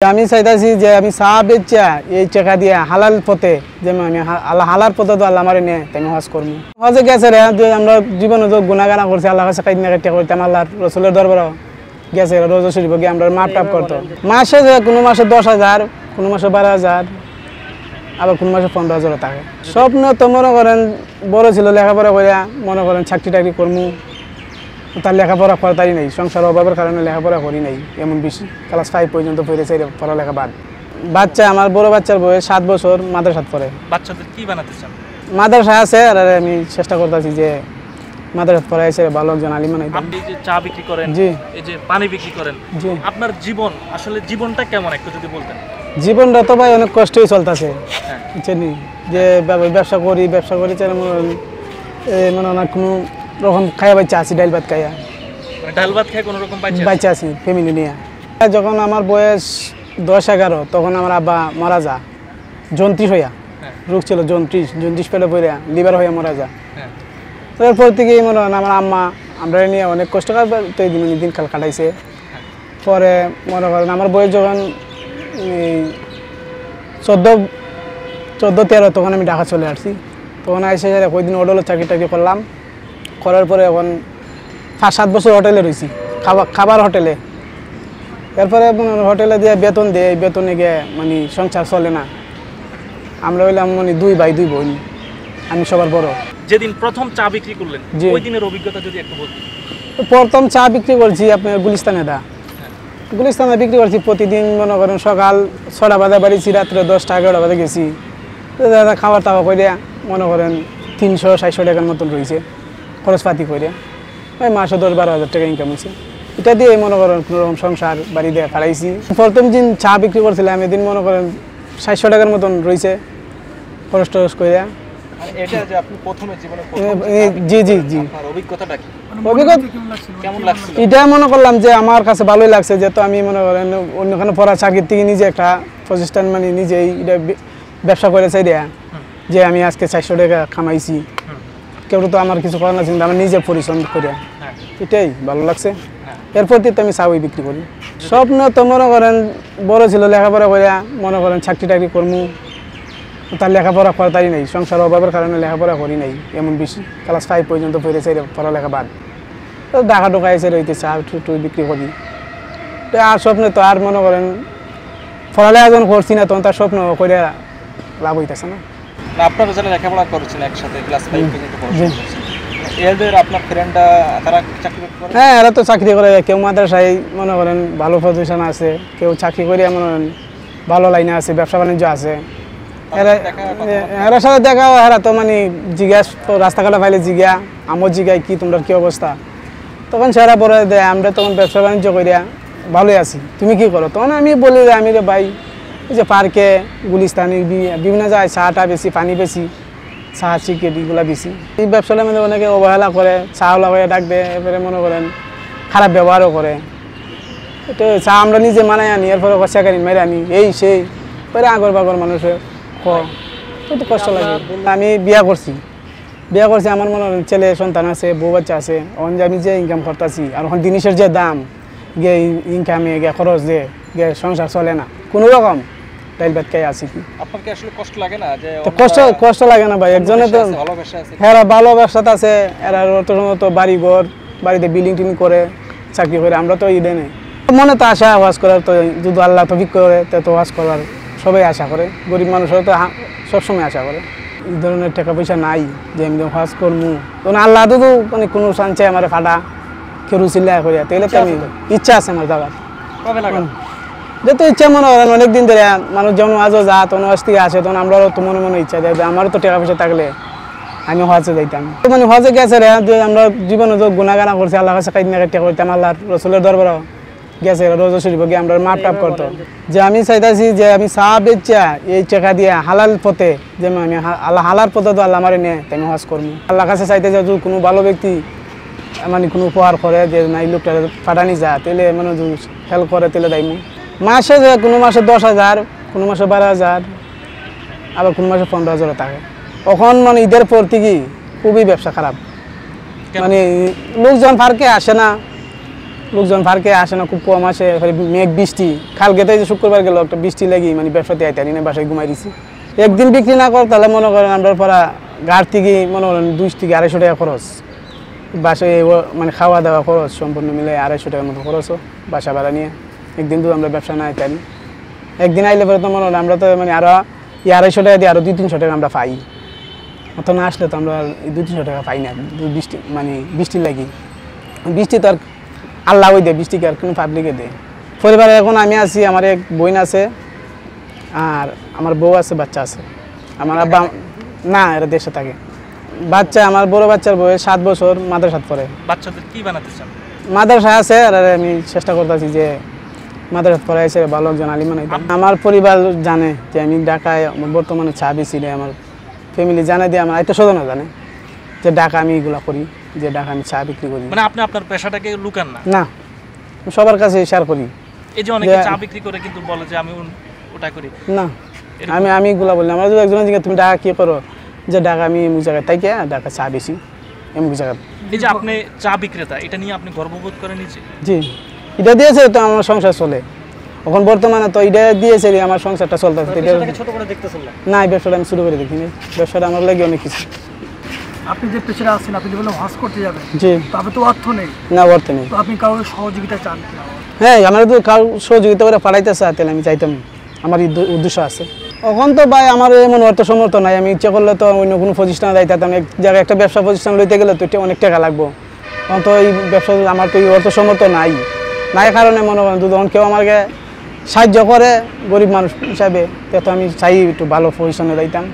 আমি চাইতাছি যে আমি চা বেচা এই টাকা দিয়ে হালাল পথে যে আমি হালাল পথে তো আল্লাহ আমারে নিয়ে আমি হজ করবো। হজে গেছে রে আমরা জীবনে তো গুনাগানা করছি, আল্লাহ কাছে কাইদ না কাইটা করতাম, আল্লাহ রসুলের দরবার গেছে রোজা শরীফ গিয়ে আমরা মাপ টাপ করতো। মাসে কোনো মাসে 10,000, কোনো মাসে 12,000, আবার কোনো মাসে 15,000 থাকে। স্বপ্ন তো মনে করেন বড় ছিল, লেখাপড়া করে মনে করেন চাকরি টাকরি করবো, তার লেখাপড়া করতাই নেই, সংসার অভাবের কারণে লেখাপড়া করি নাই এমন বেশি। ক্লাস 5 পর্যন্ত পড়েছে, পড়ালেখা বাদ। বাচ্চা আমার বড় বাচ্চার বয়স 7 বছর, মাদ্রাসাত পড়ে। বাচ্চাদের কি বানাতে চান? মাদ্রাসা আছে আর আমি চেষ্টা করতেছি যে মাদ্রাসাত পড়াইছে ভালো একজন আলিম বানাইতে। আপনি যে চা বিক্রি করেন, জি, এই যে পানি বিক্রি করেন, জি, আপনার জীবন আসলে জীবনটা কেমন একটু যদি বলতেন। জীবনটা তো ভাই অনেক কষ্টই চলতেছে, হ্যাঁ, বুঝছেন যে ব্যবসা করি মনে হয় কোনো রকম খাইয়া বাচ্চা আছি, ডাইল ভাত খাইয়া মানে ডাল ভাত খেয়ে কোনো রকম বাচ্চা আছি ফ্যামিলি নিয়ে। যখন আমার বয়স 10-11 তখন আমার আব্বা মারা যা, জন্ত্রিশ হইয়া, রোগ ছিল জন্ত্রিশ পেলে পড়ে লিভার হইয়া মারা যা। তারপর থেকেই মনে হয় আমার আম্মা আমরা নিয়ে অনেক কষ্ট করতে দিন কাল কাটাইছে। পরে মনে করেন আমার বয়স যখন 14-13 তখন আমি ঢাকা চলে আসছি। তখন এসে কয়েকদিন হোটেলের চাকরি টাকরি করলাম, করার পরে এখন 5-7 বছর হোটেলে রয়েছি, খাবার হোটেলে। এরপরে হোটেলে দিয়ে বেতন দেয়, বেতনে গিয়ে মানে সংসার চলে না। আমরা হইলাম মানে 2 ভাই 2 বোন, আমি সবার বড়। যেদিন প্রথম চা বিক্রি করলেন ওই দিনের অভিজ্ঞতা যদি একটু বলতেন। প্রথম চা বিক্রি করছি আপনার গুলিস্তানে গুলিস্তানে বিক্রি করছি। প্রতিদিন মনে করেন সকাল 6টা বাজে বাড়িছি, রাত্রে 10টা-11টা বাজে গেছি। খাবার টাওয়া করে মনে করেন 300-400 টাকার মতন রয়েছে খরচপাতি করে, ওই মাসে 10-12 হাজার টাকা ইনকাম হয়েছে। এটা দিয়ে মনে করেন কোনোরকম সংসার বাড়ি দিয়ে খাড়াইছি। প্রথম দিন চা বিক্রি করছিলাম এদিন মনে করেন 400 টাকার মতন রয়েছে খরচ টরচ করে। এটা যে আপনি প্রথমে জীবনে জি জি জি অভিজ্ঞতাটা কি? অভিজ্ঞতা কেমন লাগছিল? এটা মনে করলাম যে আমার কাছে ভালোই লাগছে, যেহেতু আমি মনে করেন অন্যখানে পড়া চাকরির থেকে নিজে একটা প্রতিষ্ঠান মানে নিজেই এটা ব্যবসা করে চাই দেয়া যে আমি আজকে 400 টাকা কামাইছি, কেউ তো আমার কিছু করার না, কিন্তু আমার নিজে পরিশ্রম করে, এটাই ভালো লাগছে। এরপর তো আমি চাউই বিক্রি করি। স্বপ্ন তো মনে করেন বড় ছিল, লেখাপড়া করে মনে করেন চাকরি টাকরি করবো, তার লেখাপড়া করতাই নেই, সংসার অভাবের কারণে লেখাপড়া করি নাই এমন বেশি। ক্লাস 5 পর্যন্ত পড়েছে, পড়ালেখা বাদ। তো ঢাকা ঢোকা এসে রইতে চা টুই বিক্রি করি। তো আর স্বপ্নে তো আর মনে করেন পড়ালেখা যখন করছি না তখন তার স্বপ্ন করে লাভ হইতেছে না। আপনারা যারা লেখাপড়া করেছেন একসাথে ক্লাস 5 পর্যন্ত পড়াশোনা করেছেন, এদের আপনার ফ্রেন্ডরা তারা চাকরি করে? হ্যাঁ, এরা তো চাকরি করে, কেউ মাদ্রাসায় মনে করেন ভালো পজিশন আছে, কেউ চাকরি করে মনে করেন ভালো লাইনে আছে, ব্যবসা বাণিজ্য আছে। এরা সাথে দেখা এরা তো মানে জিজ্ঞাস রাস্তাঘাটে পাইলে জিজ্ঞা আমার জিজ্ঞায় কি তোমরা কি অবস্থা, তখন সেরা বলে দেয় আমরা তখন ব্যবসা বাণিজ্য করিয়া ভালোই আছি, তুমি কি করো? তখন আমি বলি যে আমি রে ভাই ওই যে পার্কে গুলিস্তানি বিভিন্ন জায়গায় চাটা বেশি, পানি বেশি, চা চিকেট এগুলো বেশি। এই ব্যবসাটার মধ্যে অনেকে অবহেলা করে, চা লাগাই ডাক দেয়, এরপরে মনে করেন খারাপ ব্যবহারও করে। এটা চা আমরা নিজে মানাই আনি, এরপরে কষাকারি মেরে আনি, এই সেই পরে আগর বাগর মানুষের একটু কষ্ট লাগে। আমি বিয়া করছি, আমার মনে হয় ছেলে সন্তান আছে, বউ বাচ্চা আছে। এখন যে আমি যে ইনকাম করতেছি আর এখন জিনিসের যে দাম গিয়ে ইনকামে গিয়ে খরচ দিয়ে গিয়ে সংসার চলে না কোনো রকম, ডাইল ভাত খাই আছি কি। আপনার কি আসলে কষ্ট লাগে না যে? কষ্ট লাগে না ভাই, একজনে তো এরা ভালো ব্যবসাতে আছে, এরা তো বাড়ি ঘর বাড়িতে বিল্ডিং টিল্ডিং করে চাকরি করে, আমরা তো ইডে নেই। মনে তো আশা ওয়াজ করার, তো যদি আল্লাহ তৌফিক করে তো ওয়াজ করার সবাই আশা করে, গরিব মানুষরা তো সবসময় আশা করে। এই ধরনের টাকা পয়সা নাই যে আমি হজ করবো, তখন আল্লাহ তো মানে কোনো চান্সে আমার ফাটা কেউ চিল্লা করিয়া, তাইলে তো আমি ইচ্ছা আছে আমার যাবার। যেহেতু ইচ্ছা মনে করেন অনেকদিন ধরে মানুষ যেমন আজও যা তখন হজ থেকে আসে, তখন আমরাও তো মনে মনে ইচ্ছা দেয় আমারও তো টাকা পয়সা থাকলে আমি হজে যাইতাম। মানে হজে গেছে রে আমরা জীবনে তো গুনাগানা করছি, আল্লাহ কাছে কাইদ না কাইটা করতাম, আল্লাহ রসুলের দরবার গেছে রোজা শরীফ গিয়ে আমরা মাপ টাপ করতো। যে আমি চাইতাছি যে আমি চা বেচা এই টাকা দিয়ে হালাল পথে যে আমি হালাল পথে তো আল্লাহ আমারে নিয়ে আমি হজ করবো। আল্লাহ কাছে চাইতে যে কোনো ভালো ব্যক্তি মানে কোনো উপহার করে যে না এই লোকটা পাঠানি যা, তাহলে মানে হেল্প করে তাহলে দেয় মাসে কোনো মাসে 10,000, কোনো মাসে 12,000, আবার কোনো মাসে 15,000 থাকে। তখন মানে ঈদের পর থেকে খুবই ব্যবসা খারাপ, মানে লোকজন পার্কে আসে না, লোকজন পার্কে আসে না, খুব কম আসে, মেঘ বৃষ্টি। কালকে তো এই যে শুক্রবার গেল একটা বৃষ্টি লাগি মানে ব্যবসাতে আইতারি না, বাসায় ঘুমাই দিছি। একদিন বিক্রি না কর তাহলে মনে করেন আমরা পরা গাড় থেকে মনে করেন 200 থেকে 250 টাকা খরচ, বাসায় মানে খাওয়া দাওয়া খরচ সম্পূর্ণ মিলে 250 টাকার মতো খরচও বাসা ভাড়া নিয়ে। একদিন তো আমরা ব্যবসা না আইতারি, একদিন আইলে পরে তো মনে হয় আমরা তো মানে আরো 250 টাকা দিয়ে আরো 200-300 টাকা আমরা পাই। অত না আসলে তো আমরা 200-300 টাকা পাই না, বৃষ্টি মানে বৃষ্টি লাগি। বৃষ্টি তো আর আল্লাহ ওই দেয়, বৃষ্টিকে আর কোনো পাবলিকে দেয়। পরিবারে এখন আমি আছি, আমার এক বোন আছে আর আমার বউ আছে, বাচ্চা আছে। আমার আব্বা না, এরা দেশে থাকে। বাচ্চা আমার বড় বাচ্চার বয়স 7 বছর, মাদ্রাসাত পড়ে। বাচ্চাদের কি বানাতে চান? মাদ্রাসা আছে আর আমি চেষ্টা করতেছি যে মাদ্রাসাত পড়াইছে ভালো একজন আলিম বানাইতাম। আমার পরিবার জানে যে আমি ঢাকায় বর্তমানে চা বেশি দেয়, আমার ফ্যামিলি জানে দিয়ে, আমার আত্মীয় স্বজনও জানে যে ঢাকা আমি এগুলো করি, যে ঢাকা আমি চা বিক্রি করি। মানে আপনি আপনার পেশাটাকে লুকান না? না, সবার কাছে শেয়ার করি। এই যে অনেকে চা বিক্রি করে কিন্তু বলে যে আমি ওটা করি না, আমি এগুলো বলি। আমরা যদি একজনের জিজ্ঞাসা তুমি ঢাকা কী করো, যে ঢাকা আমি এমুক জায়গায় তাই কে ঢাকা চা বেশি এমুক জায়গায়। এই যে আপনি চা বিক্রেতা, এটা নিয়ে আপনি গর্ববোধ করেন নিজে? জি, এটা দিয়েছে তো আমার সংসার চলে এখন বর্তমানে, তো এটা দিয়েছে আমার সংসারটা চলতেছে। ছোট করে দেখতেছেন না? না, এই ব্যবসাটা আমি শুরু করে দেখিনি, ব্যবসাটা আমার লাগে অনেক কিছু। আপনি যে পেছনে আছেন, আপনি যে বললেন হজ করতে যাবেন, জি, তবে তো অর্থ নেই, না অর্থ নেই। তো আপনি কারোর সহযোগিতা চান কিনা? হ্যাঁ, আমার তো কারো সহযোগিতা করে পাঠাইতে চাই, তাহলে আমি চাইতাম, আমার উদ্দেশ্য আছে। এখন তো ভাই আমার এমন অর্থ সমর্থ নাই, আমি ইচ্ছা করলে তো অন্য কোনো প্রতিষ্ঠানে যাইতাম। এক জায়গায় একটা ব্যবসা প্রতিষ্ঠান লইতে গেলে তো এটা অনেক টাকা লাগবো। তখন তো এই ব্যবসা আমার তো এই অর্থ সমর্থ নাই কারণে মনে করেন যখন কেউ আমাকে সাহায্য করে গরিব মানুষ হিসাবে, তো আমি চাই একটু ভালো পজিশনে যাইতাম।